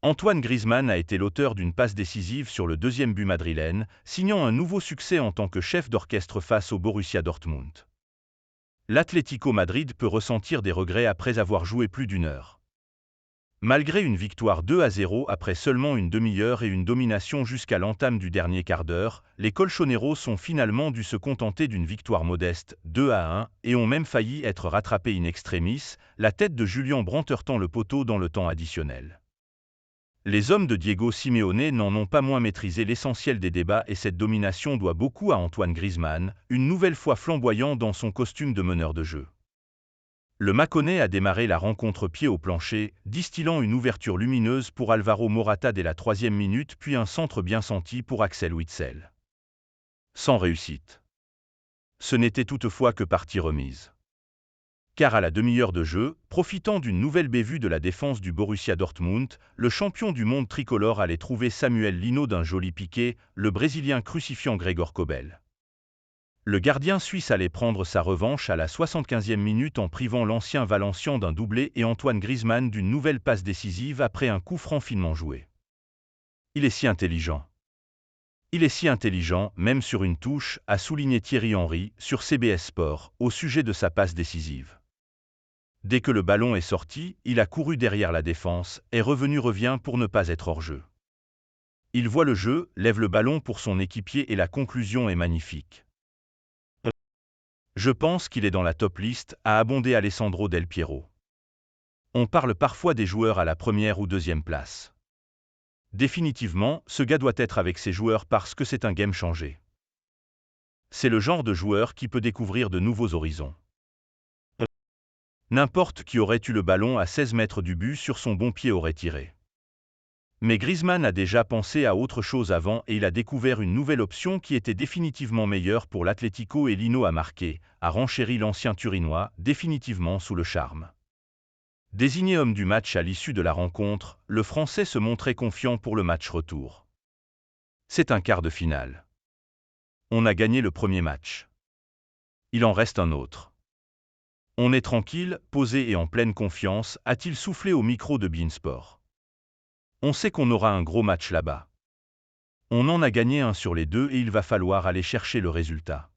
Antoine Griezmann a été l'auteur d'une passe décisive sur le deuxième but madrilène, signant un nouveau succès en tant que chef d'orchestre face au Borussia Dortmund. L'Atlético Madrid peut ressentir des regrets après avoir joué plus d'une heure. Malgré une victoire 2-0 après seulement une demi-heure et une domination jusqu'à l'entame du dernier quart d'heure, les Colchoneros ont finalement dû se contenter d'une victoire modeste, 2-1, et ont même failli être rattrapés in extremis, la tête de Julian Brandt heurtant le poteau dans le temps additionnel. Les hommes de Diego Simeone n'en ont pas moins maîtrisé l'essentiel des débats et cette domination doit beaucoup à Antoine Griezmann, une nouvelle fois flamboyant dans son costume de meneur de jeu. Le Mâconnais a démarré la rencontre pied au plancher, distillant une ouverture lumineuse pour Alvaro Morata dès la 3e minute puis un centre bien senti pour Axel Witsel. Sans réussite. Ce n'était toutefois que partie remise. Car à la demi-heure de jeu, profitant d'une nouvelle bévue de la défense du Borussia Dortmund, le champion du monde tricolore allait trouver Samuel Lino d'un joli piqué, le Brésilien crucifiant Gregor Kobel. Le gardien suisse allait prendre sa revanche à la 75e minute en privant l'ancien Valencian d'un doublé et Antoine Griezmann d'une nouvelle passe décisive après un coup franc finement joué. Il est si intelligent. Il est si intelligent, même sur une touche, a souligné Thierry Henry, sur CBS Sport, au sujet de sa passe décisive. Dès que le ballon est sorti, il a couru derrière la défense, revient pour ne pas être hors jeu. Il voit le jeu, lève le ballon pour son équipier et la conclusion est magnifique. Je pense qu'il est dans la top liste, a abondé Alessandro Del Piero. On parle parfois des joueurs à la première ou deuxième place. Définitivement, ce gars doit être avec ses joueurs parce que c'est un game changé. C'est le genre de joueur qui peut découvrir de nouveaux horizons. N'importe qui aurait eu le ballon à 16 mètres du but sur son bon pied aurait tiré. Mais Griezmann a déjà pensé à autre chose avant et il a découvert une nouvelle option qui était définitivement meilleure pour l'Atlético et Lino a marqué, a renchéri l'ancien Turinois, définitivement sous le charme. Désigné homme du match à l'issue de la rencontre, le Français se montrait confiant pour le match retour. C'est un quart de finale. On a gagné le premier match. Il en reste un autre. On est tranquille, posé et en pleine confiance, a-t-il soufflé au micro de beIN Sport. On sait qu'on aura un gros match là-bas. On en a gagné un sur les deux et il va falloir aller chercher le résultat.